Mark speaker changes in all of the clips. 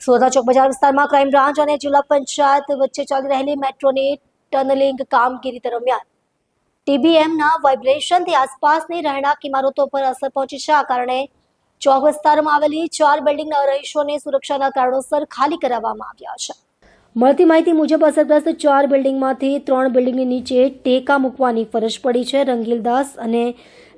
Speaker 1: સોદા ચોક બજાર વિસ્તારમાં ક્રાઇમ બ્રાન્ચ અને જિલ્લા પંચાયત વચ્ચે ચાલી રહેલી મેટ્રોની ટનલિંગ કામગીરી દરમિયાન ટીબીએમના વાઇબ્રેશનથી આસપાસની રહેણાંક ઇમારતો પર અસર પહોંચી છે। આ કારણે ચોક વિસ્તારમાં આવેલી 4 બિલ્ડિંગના રહીશોને સુરક્ષાના કારણોસર ખાલી કરાવવામાં આવ્યા છે। મળતી માહિતી મુજબ અસરગ્રસ્ત 4 બિલ્ડિંગમાંથી 3 બિલ્ડિંગની નીચે ટેકા મૂકવાની ફરજ પડી છે। રંગીલદાસ અને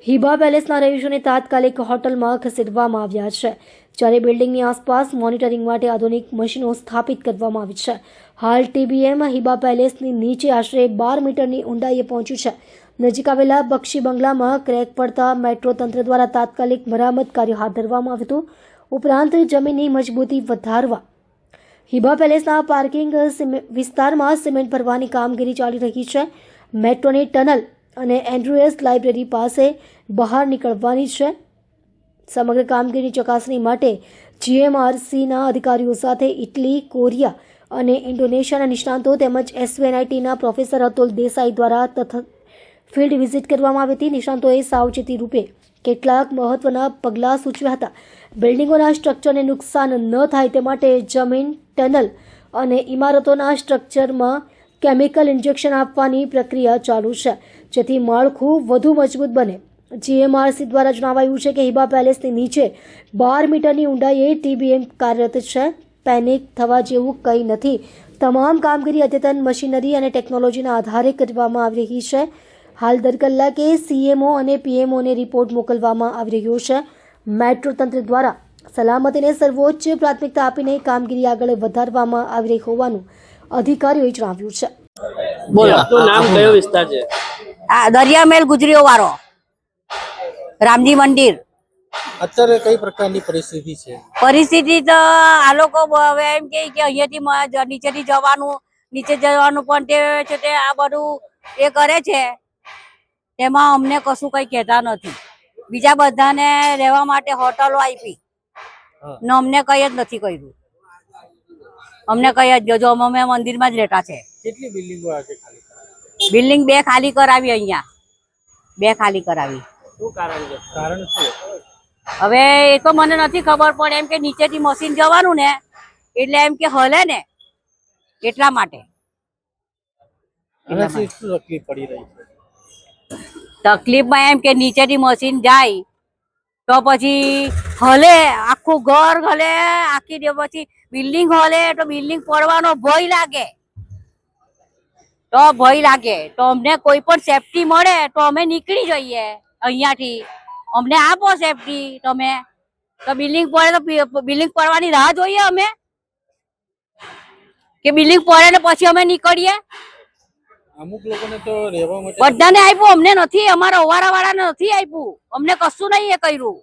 Speaker 1: હિબા પેલેસના રહીશોને તાત્કાલિક હોટલમાં ખસેડવામાં આવ્યા છે, જ્યારે બિલ્ડિંગની આસપાસ મોનિટરિંગ માટે આધુનિક મશીનો સ્થાપિત કરવામાં આવી છે। હાલ ટીબીએમ હિબા પેલેસની નીચે આશરે 12 મીટરની ઊંડાઈએ પહોંચ્યું છે। નજીક આવેલા બક્ષી બંગલામાં ક્રેક પડતા મેટ્રો તંત્ર દ્વારા તાત્કાલિક મરામત કાર્ય હાથ ધરવામાં આવ્યું હતું। ઉપરાંત જમીનની મજબૂતી વધારવા હિબા પેલેસના પાર્કિંગ વિસ્તારમાં સિમેન્ટ ભરવાની કામગીરી ચાલી રહી છે। મેટ્રોની ટનલ અને એન્ડ્રુએસ લાઇબ્રેરી પાસે બહાર નીકળવાની છે। સમગ્ર કામગીરીની ચકાસણી માટે જીએમઆરસીના અધિકારીઓ સાથે ઇટલી, કોરિયા અને ઇન્ડોનેશિયાના નિષ્ણાતો તેમજ એસવીએનઆઈટીના પ્રોફેસર અતુલ દેસાઈ દ્વારા ફિલ્ડ વિઝિટ કરવામાં આવી હતી। નિષ્ણાતોએ સાવચેતી રૂપે કેટલાક મહત્વના પગલાં સૂચવ્યા હતા। બિલ્ડિંગોના સ્ટ્રક્ચરને નુકસાન ન થાય તે માટે જમીન, ટનલ અને ઇમારતોના સ્ટ્રક્ચરમાં કેમિકલ ઇન્જેક્શન આપવાની પ્રક્રિયા ચાલુ છે, જેથી માળખું વધુ મજબૂત બને। જીએમઆરસી દ્વારા જણાવાયું છે કે હિબા પેલેસની નીચે 12 મીટરની ઊંડાઈએ ટીબીએમ કાર્યરત છે। પેનિક થવા જેવું કંઈ નથી। તમામ કામગીરી અદ્યતન મશીનરી અને ટેકનોલોજીના આધારે કરવામાં આવી રહી છે। હાલ દર કલાકે સીએમઓ અને પીએમઓને રિપોર્ટ મોકલવામાં આવી રહ્યો છે। મેટ્રો તંત્ર દ્વારા સલામતીને સર્વોચ્ચ પ્રાથમિકતા આપીને કામગીરી આગળ વધારવામાં આવી રહી હોવાનું અધિકારીઓએ જણાવ્યું છે।
Speaker 2: બોલો, આપનું નામ કયો વિસ્તાર છે?
Speaker 3: આ દરિયામેલ ગુજરીઓ વાળો રામજી મંદિર।
Speaker 2: અત્યારે કઈ પ્રકારની પરિસ્થિતિ છે?
Speaker 3: પરિસ્થિતિ તો આ લોકો હવે એમ કે અહીંયાથી નીચેથી જવાનું, નીચે જવાનું પણ તે છે તે આ બધું એ કરે છે, તેમાં અમને કશું કઈ કહેતા નથી। બીજા બધાને રહેવા માટે હોટલો આપી ને અમને કઈ જ નથી કર્યું। અમને કઈ જ જો અમે મંદિરમાં જ રહેતા છે।
Speaker 2: કેટલી બિલ્ડિંગો આજે ખાલી કરાવી?
Speaker 3: બિલ્ડિંગ 2 ખાલી કરાવી, અહીંયા 2 ખાલી કરાવી।
Speaker 2: શું કારણ છે? કારણ શું?
Speaker 3: હવે એ તો મને નથી ખબર, પણ એમ કે નીચેથી મશીન જવાનું ને એટલે એમ કે હલે ને એટલા માટે
Speaker 2: શું તકલીફ પડી રહી છે?
Speaker 3: તકલીફમાં એમ કે નીચેથી મશીન જાય તો પછી હલે, આખું ઘર હલે, આખી પછી બિલ્ડિંગ હલે તો બિલ્ડિંગ પડવાનો ભય લાગે। તો અમને કોઈ પણ સેફટી મળે તો અમે નીકળી જઈએ અહીંયાથી। અમને આપો સેફટી તમે, તો બિલ્ડિંગ પડે તો બિલ્ડિંગ પડવાની રાહ જોઈએ અમે કે બિલ્ડિંગ પડે ને પછી અમે નીકળીએ?
Speaker 2: અમુક લોકોને તો રહેવા માટે
Speaker 3: બધાને આપ્યું, અમને નથી। અમારા ઓવારા વાળાને નથી આપ્યું, અમને કશું નહીં એ કર્યું।